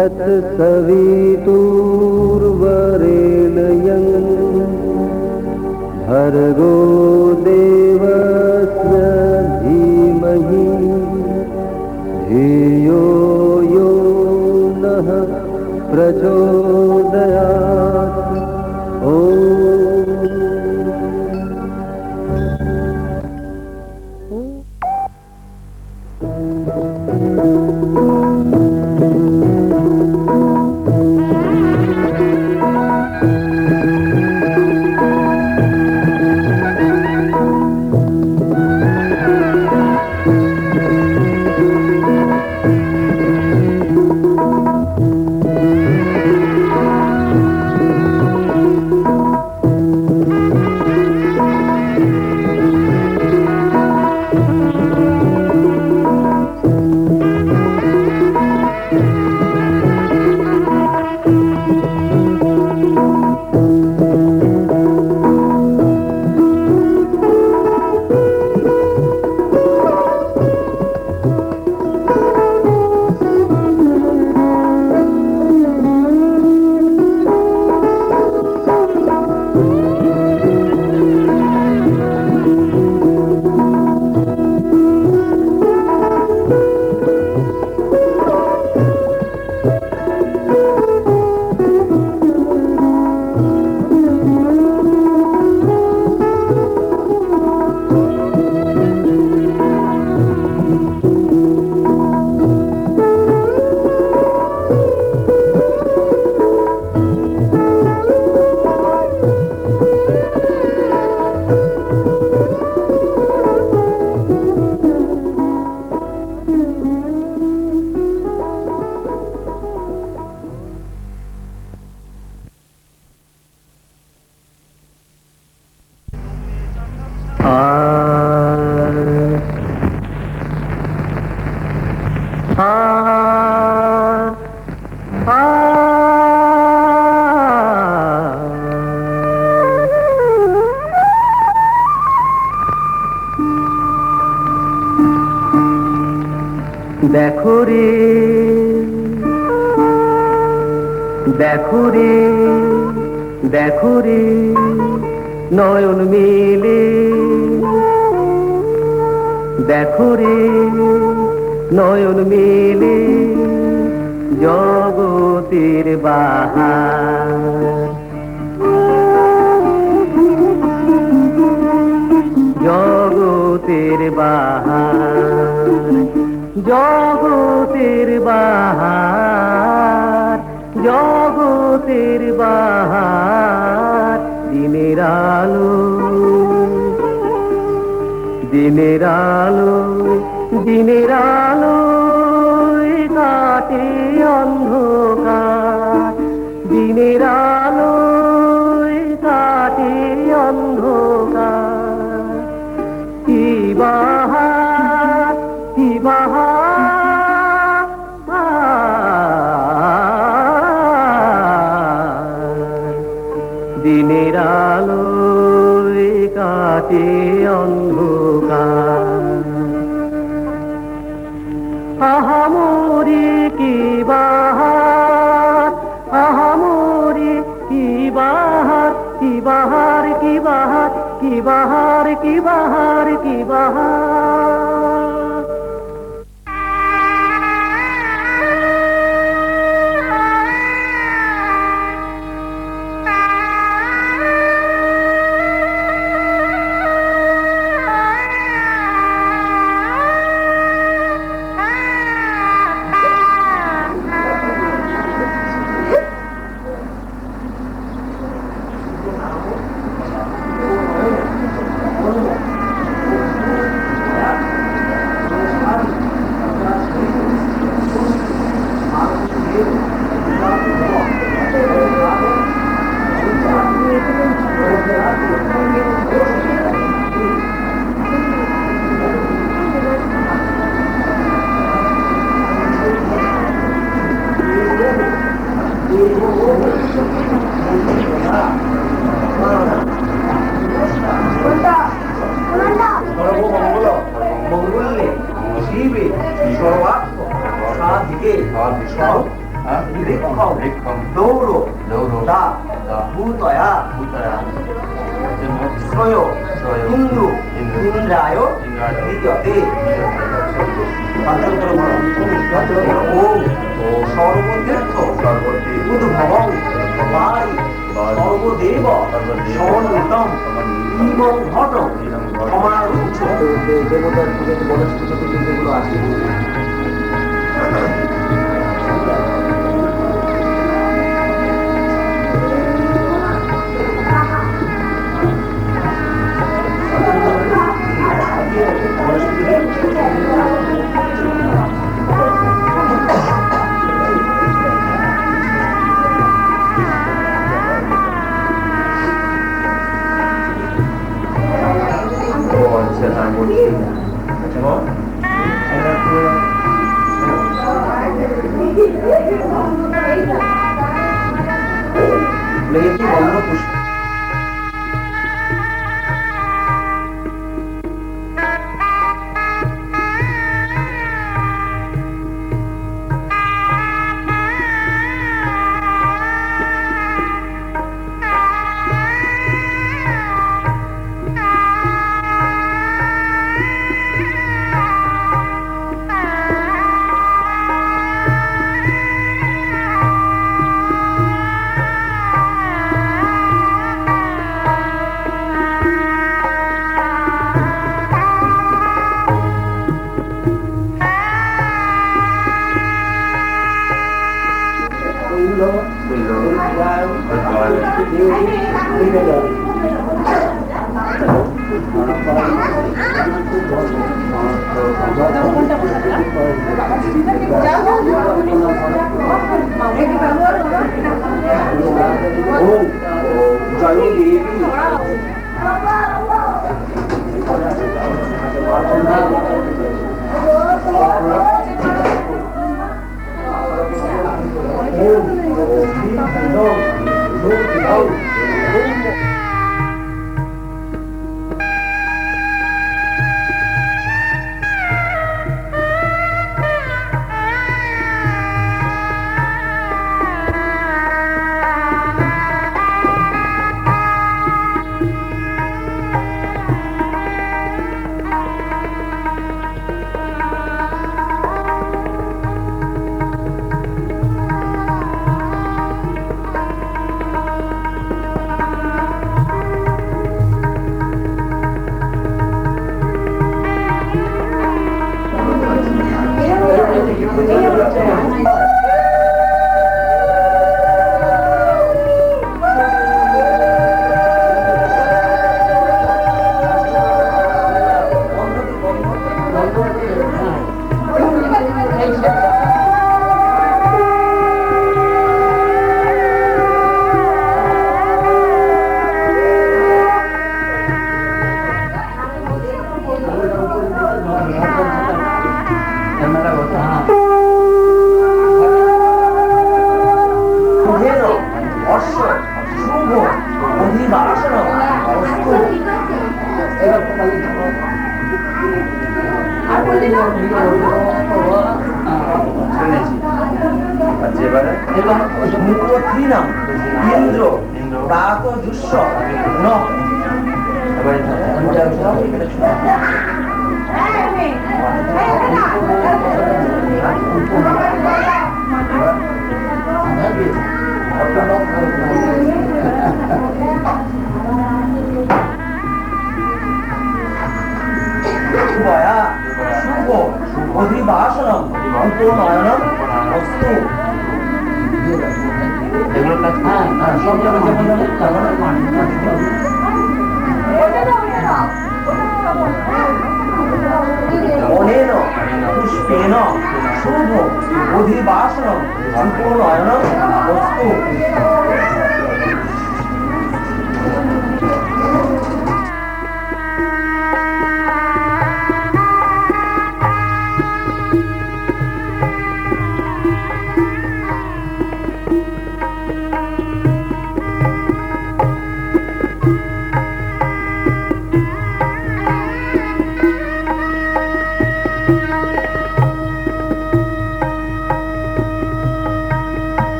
तत्सवितुर्वरेण्यं भर्गो देवस्य धीमहि धियो यो नः प्रचोदयात्। দেখো রে দেখো রে দেখো রে নয়ন মেলে, দেখো রে নয়ন মেলে জগতের বাহার, জগতের বাহার, জগতের বাহার, জগতের বাহার। দিনের আলো, দিনের আলো, দিনের আলো কাটে অন্ধকার, দিনের আলো কাটে অন্ধকার। কি বাহার, কি বাহার, দিনের আলো কাটে অন্ধকার। আহা মোরে কি বাহার, আহা মোরে কি বাহার, কি বাহার, কি বাহার, কি বাহার, কি বাহার, কি বাহার। 릭컴, 노로, 다, 부터야, 서요, 인두, 인자요, 이겨대, 오, 서로부터, 우두ഭ왕, 마리, 서로부대버, 서원우동, 이몽허동, 서마루초. দেবতার পুজো বনস্পতি যেগুলো আছে লেগেছি বন্ধ পুষ্প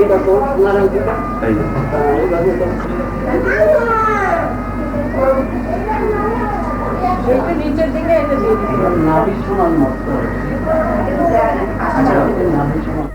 আংটিটা তোর সোনার আংটিটা এই যে। এইভাবে তো একটু নিচের দিকে এটা দিয়ে দিবি। নাভি সোনার মতো আচ্ছা নাভি সোনার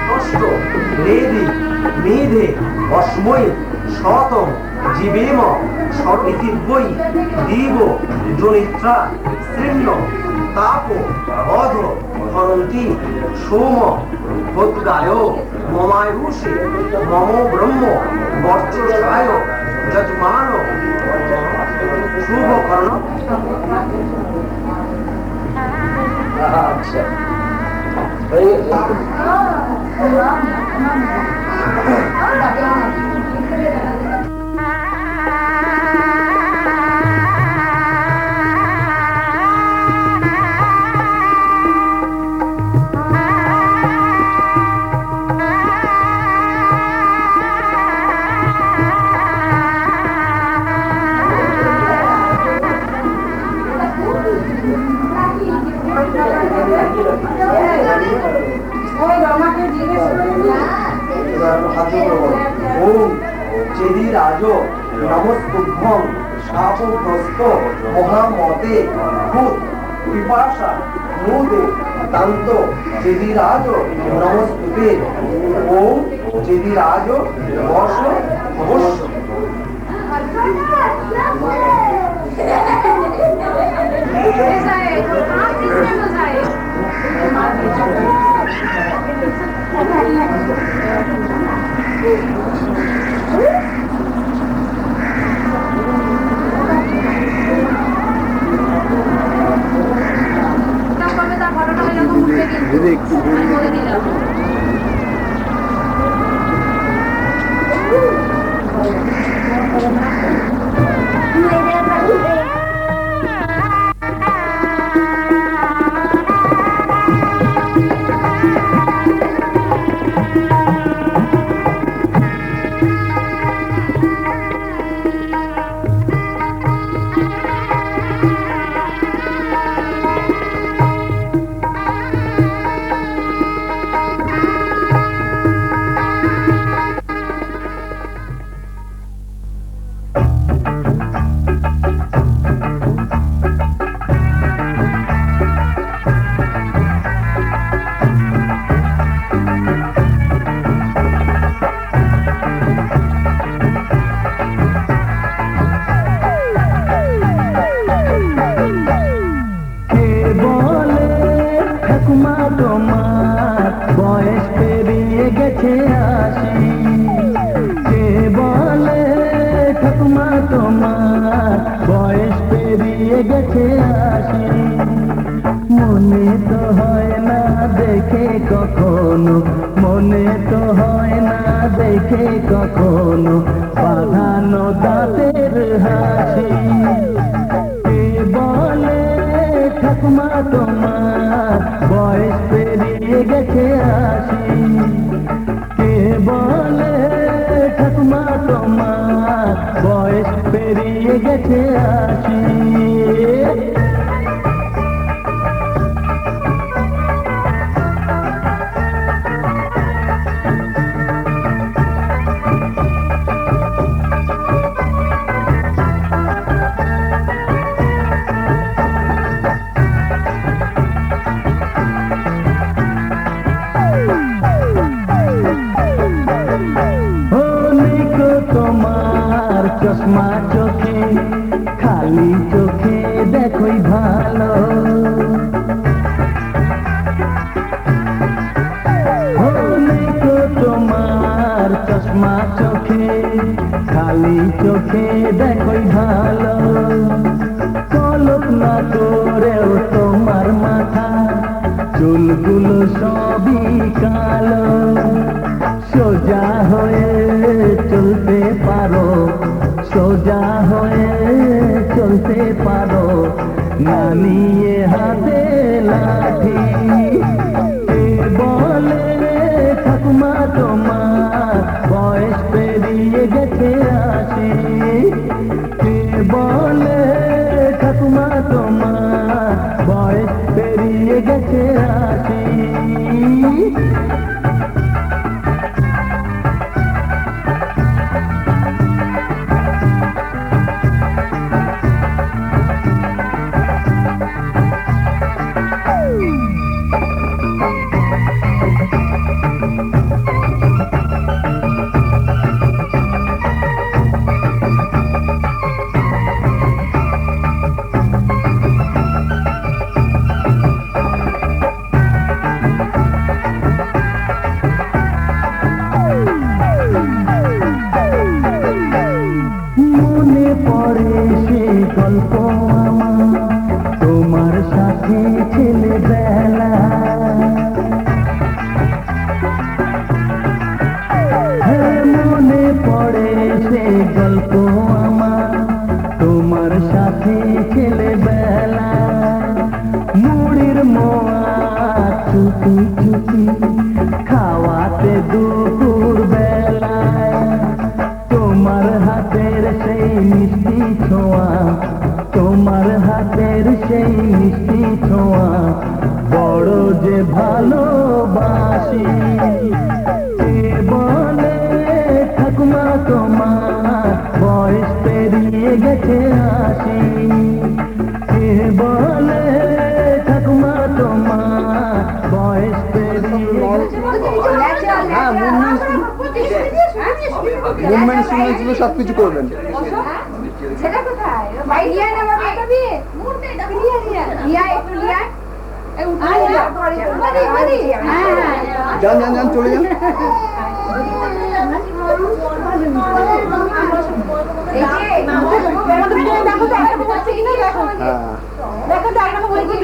ষষ্ঠ মেধি মেধে অস্মৈ শতম জীবেম সর্বিতিব্যই দিব জনিত্রা শৃণ্য তাপ অধ হরন্তি সোম ভোৎগায় মমায়ুষে মম ব্রহ্ম বর্চসায় যজমান শুভকর্ণ। আচ্ছা এই ওম চেদিরাজ নমস্তুভ্যং শাপগ্রস্ত মহামতে ভূত পিপাসা মুদে দান্ত চেদিরাজ নমস্তুতে। ওম চেদিরাজ বর্ষ অবশ্য তোমার বয়স পেরিয়ে গেছে আসি, মনে তো হয় না দেখে কখনো, মনে তো হয় না দেখে কখনো বাঁধানো দাঁতের হাসি। কে বলে ঠাকুমা তোমার বয়স পেরিয়ে গেছে আসি, কে বলে ঠাকুমা তোমার বয়স পেরিয়ে গেছে আসি। চশমা চোখে খালি চোখে দেখোই ভালো তোমার চশমা চোখে খালি চোখে দেখোই ভালো পলক না করেও তোমার মাথা চুলগুলো সবই কালো সোজা হয়ে চলতে পারো সোজা হয়ে চলতে পারো না নিয়ে হাতে লাঠি বলে ঠাকুমা তোমার বয়স পেরিয়ে গেছে আসি বলে ঠাকুমা তোমার বয়স পেরিয়ে গেছে আসি গল্প তোমার সাথে ছেলেবেলা মনে পড়ে সে গল্প আমার তোমার সাথে ছেলেবেলা মুড়ির মোয়া চুপি চুপি খাওয়াতে দুপুর বেলায় তোমার হাতের সেই মিষ্টি ছোঁয়া তোমার হাতের সেই মিষ্টি ছোঁয়া বড় যে ভালোবাসি বলে ঠাকুমা তোমার বয়স পেরিয়ে গেছে আসি বলে ঠাকুমা তোমার বয়স পেরিয়ে মুভমেন্ট সিগন্যাল ছিল সবকিছু করবেন ছেলে কোথায় ভাই লিয়া না বাবা কবি মুহূর্তে লিয়া একটু লিয়া এই উঠে লিয়া যান যান যান চলে যান দেখো তো এখনো বলে কি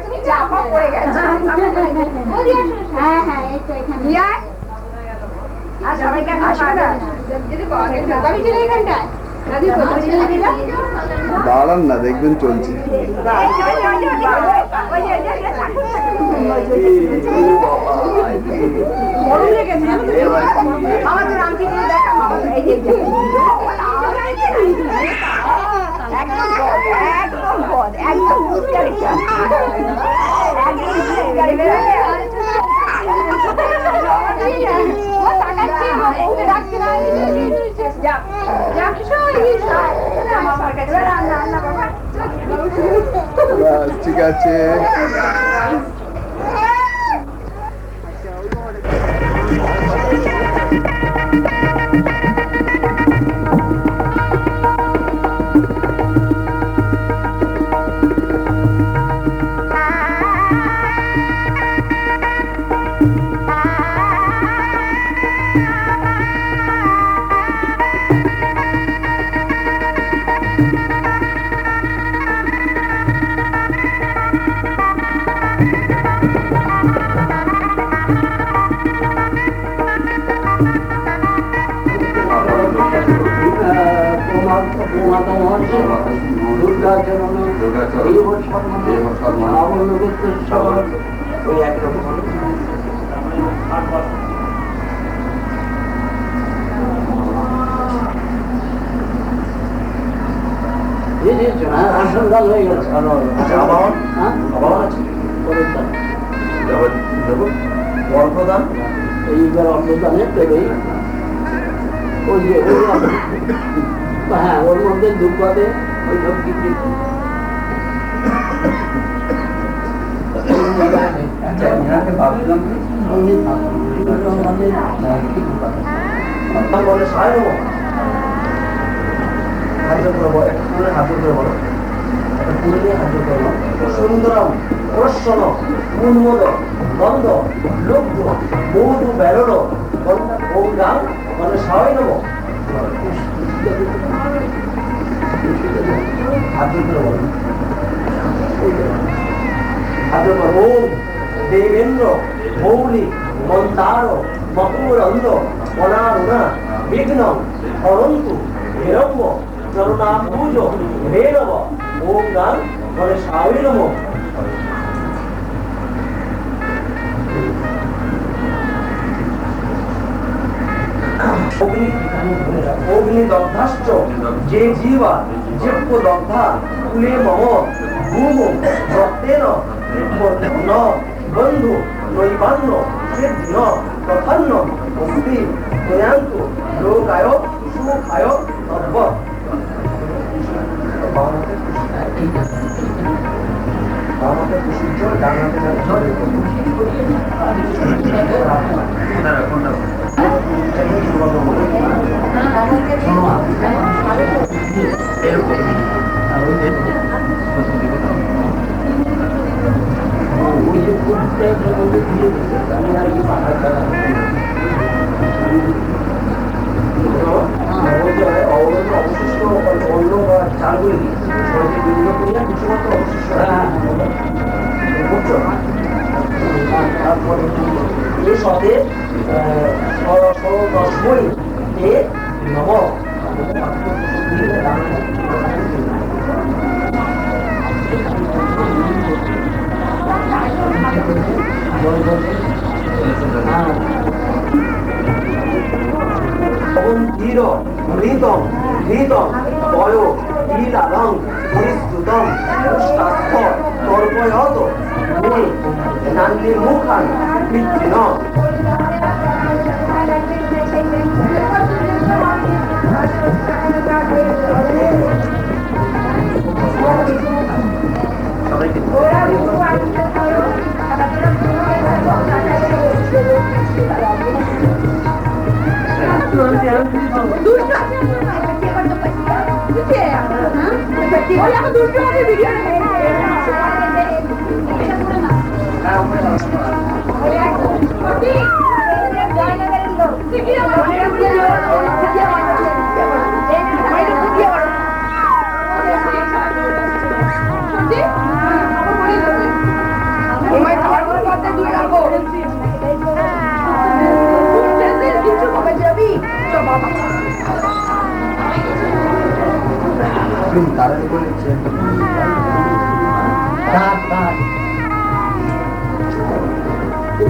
তুমি চাপা পড়ে গেছে হ্যাঁ হ্যাঁ এই তো এখানে লিয়া আর সবাইকে আসবে না যদি কবি চলে এখানটায় দাদি কোথায় চলে গেল দাঁড়ান না দেখবেন চলছে আমাদের আন্টি দেখা এই যে একদম বদ একদম ঠিক আছে এইবার অন্নদানের থেকেই ওই যে হ্যাঁ ওর মধ্যে দুপাতে ওই সব কিছু বলে সায় নমঃ। হাত জোড় করে বলো, একটা পুরো হাত জোড় করে বলো, একটা পুরো নিয়ে হাত জোড় করে বলো। সুন্দরম প্রসন্ন উন্মোদ গন্ধ লুব্ধ মধু বেরোল ওম গান বলে সায় নমঃ। হাত জোড় করে বলো, হাত জোড় করে ওম দেবেন্দ্র মৌলি মন্তার মকুরন্দ অনারুণা বিঘ্ন হরন্তু হিরম্ব চরণাম্বুজ ভৈরব ওম গান বলে সায় নমঃ। অগ্নিদগ্ধাশ্চ যে জীবা জীব্য দগ্ধা কুলে মম ভূম রক্তেন ন বন্ধু নৈবান্ন সিদ্ধ প্রফন্ন মুক্তি প্রয়ান্তু লোকায় সুখায় তদ্বৎ। বামাতে কুসুম জল, ডানাতে জল, অন্য বা চালগুলি বিভিন্ন করিয়া কিছু মতো অবশিষ্ট তারপরে এই সতে দশময়ী এ নম ধীর মৃতম ধৃতম বয় লীলালং পরিস্তুতম পুষ্টাস্থ তর্পয়ত মুনি নান্তি মুখান পিতৃন।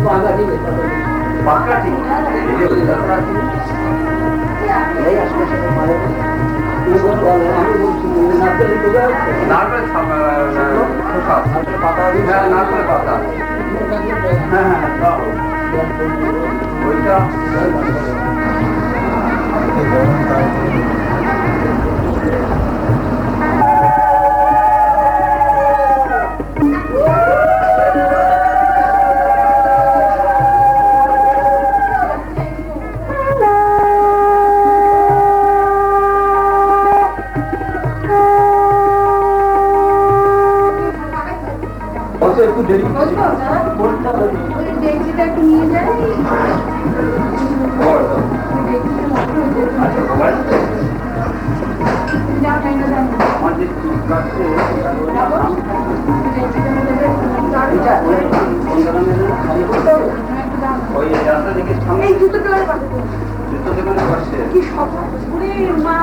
তাড়াতাড়ি করে পাকা ঠিক এই আশপাশে মানে আমি বলছি নারকেল পাতা নারকেল পাতা ওইটা একটু দেরি নিয়ে যায় এই জুতো পেলার কি সব মা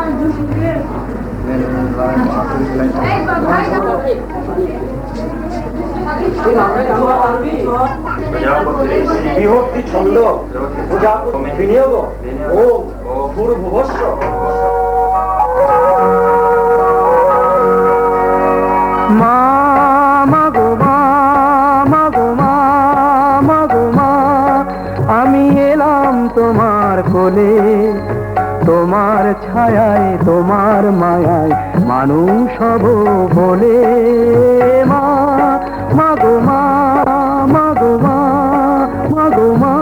বিভক্তি ছন্দ বিনিয়োগ ও পূর্ববস্য আমি এলাম তোমার কোলে, তোমার ছায়ায় তোমার মায়ায় মানুষ হব বলে। মা মাগো মা মাগো মা মাগো মা।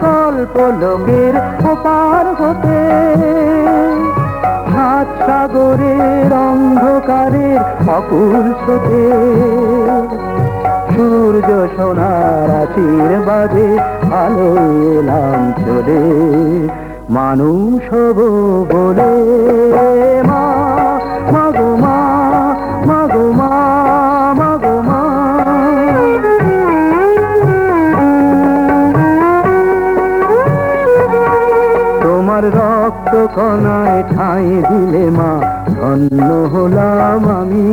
কল্প লোকের ওপার হতে, সাত সাগরের অন্ধকারের অকুল স্রোতে, সূর্য সোনার আশীর্বাদে ভালো এলাম চলে, মানুষ হব বলে। মা মাগো মা, মাগো মা, মাগো মা। তোমার রক্ত কণায় ঠাঁই দিলে মা, ধন্য হলাম আমি।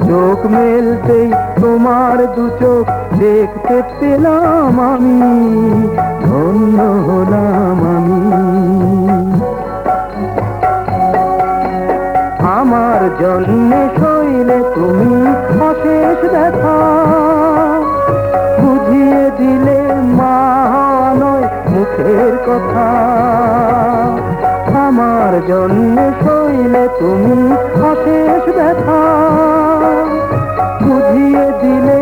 চোখ মেলতেই তোমার দু চোখ দেখতে পেলাম আমি, ধন্য হলাম আমি। আমার জন্যে সইলে তুমি অশেষ ব্যথা, বুঝিয়ে দিলে মা নয় মুখের কথা। আমার জন্যে সইলে তুমি অশেষ ব্যথা, বুঝিয়ে দিলে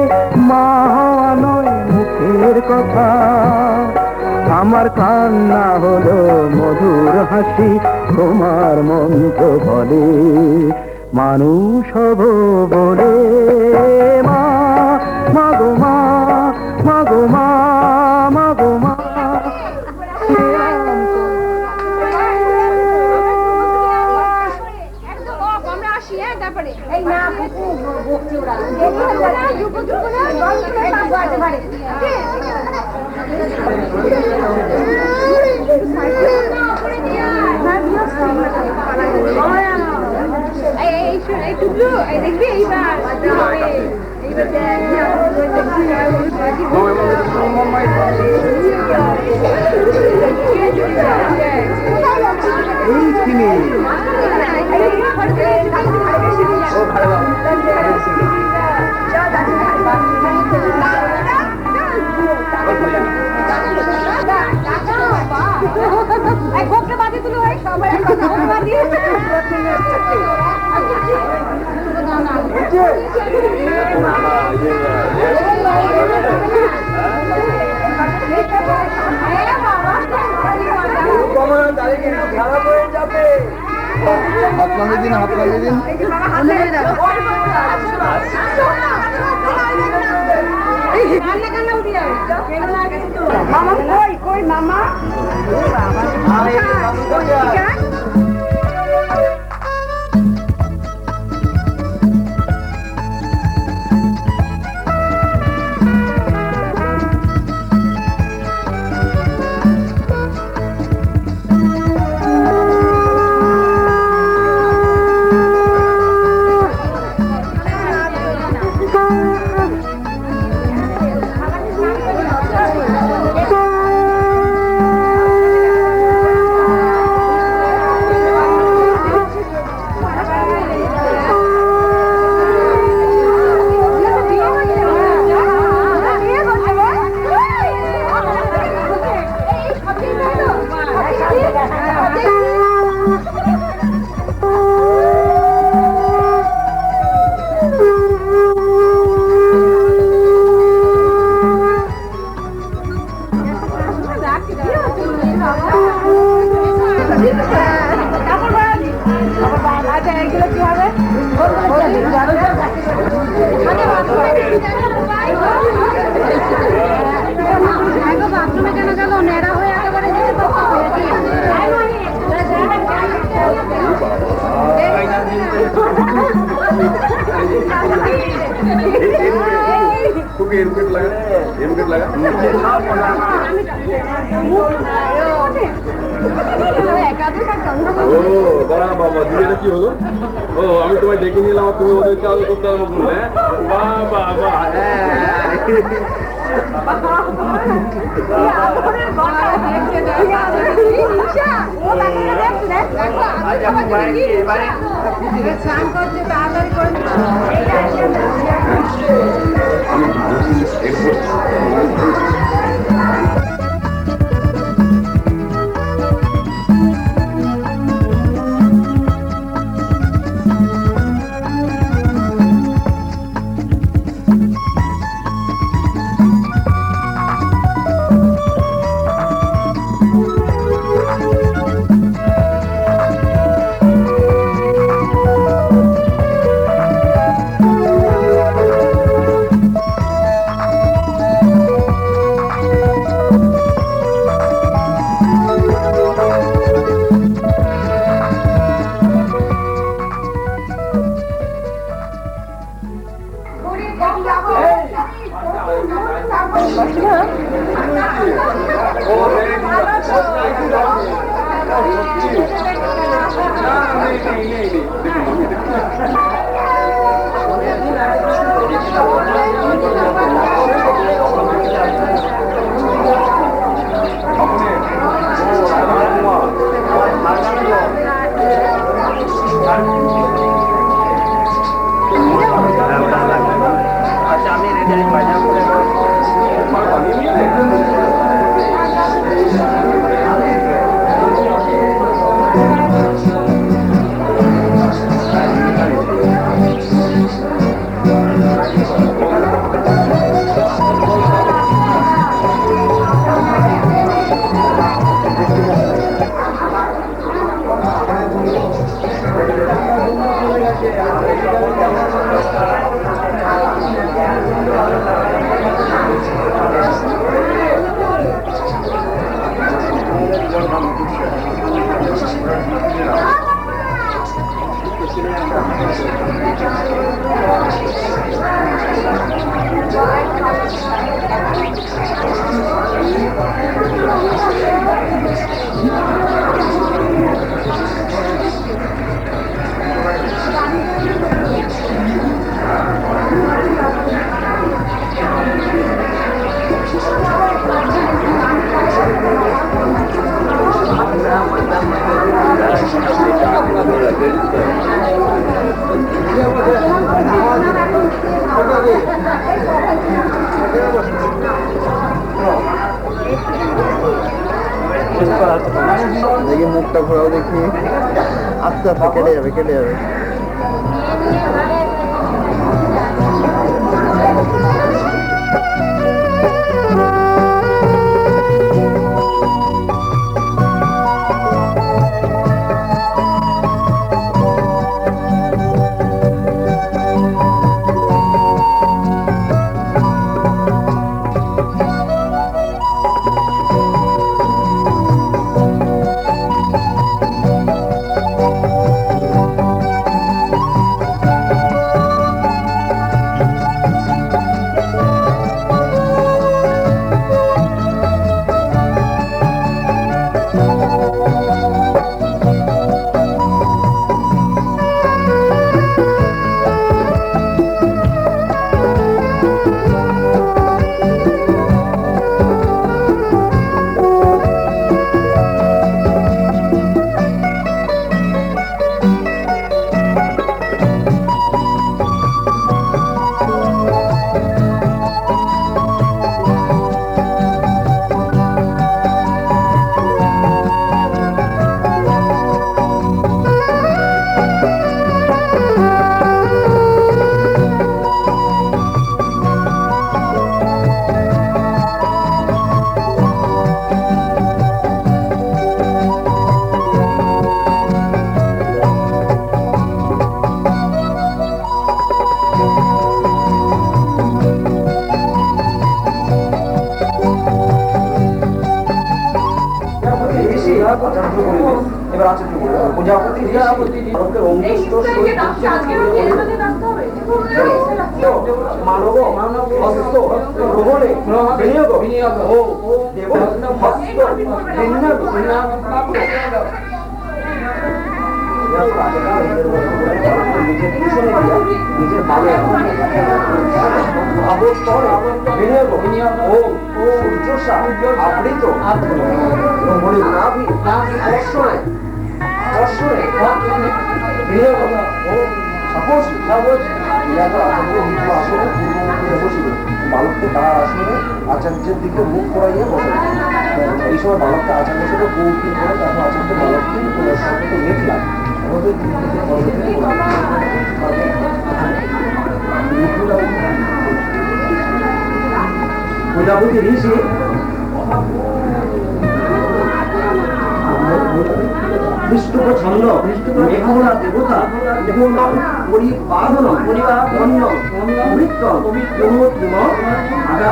মা নয় মুখের কথা। আমার কান্না হলো মধুর হাসি, তোমার মন্ত্র বলে মানুষ হব বলে। মা মাগো মা, মাগো মা, মাগো মা। আমরা আসি, তারপরে এই না বকছি ওরা দেখবি এইবার এইখানে হাত নামিয়ে দিন, হাত নামিয়ে দিন। মামা কই কই মামা বাথরুমে কেন গেল নেড়া হয়ে একেবারে খুবই এমকেট লাগা, এমকেট লাগা। ও দাঁড়া বাবা, দিদিটা কি হলো? ও আমি তোমায় ডেকে নিলাম, তুমি ওদের চাল করতে হবে বললে। বাহ বাহ বাহ, স্নান করছে তাড়াতাড়ি করে আচ্ছা আমি রেডি বাজার করে দেখি মুখটা ঘোরাও দেখি আস্তে আস্তে কেটে যাবে কেটে যাবে এবার আছে প্রজাপতি মানব হস্ত গ্রহণে বিনিয়োগ ও দেব হস্ত নিজের ভালো বিনিয়োগ ও সূর্যসা আবৃত মনে নাভি দর্শনে বিনিয়োগ ও সাপোজ বালককে তার আসলে আচার্যের দিকে মুখ করাইয়ে বসে এই সময় বালকটা আচার্যের সাথে কৌতুক করে তারপর আচার্য বালককে লিখলাম আমাদের প্রজাপতি ঋষি বিষ্ণু ছন্দ মেঘনা দেবতা পরিবাহন অন্য পবিত্র পবিত্র আগা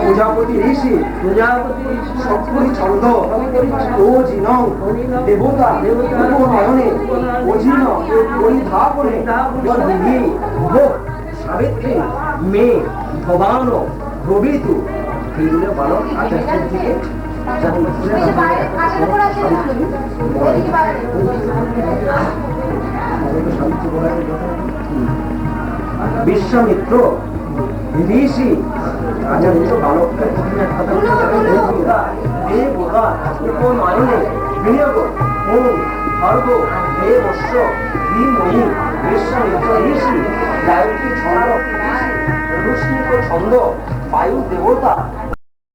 প্রজাপতি ঋষি প্রজাপতি সৎপুরি ছন্দ ও জিনং দেবতা উপনয়নে অজিন পরিধাপনে বিধি ভোগ সাবিত্রী মেয়ে ভবান প্রভৃতু এইগুলো বলো আচার্যের দিকে যেমন বিশ্বামিত্র ঋষি আচার্য বালককে দেবতা উপনয়নে বিনিয়োগ ওম ভর্গ দেবস্য শ্রীময়ী বিশ্বামিত্র ঋষি গায়ত্রী ছন্দ ঋষি ছন্দ বায়ু দেবতা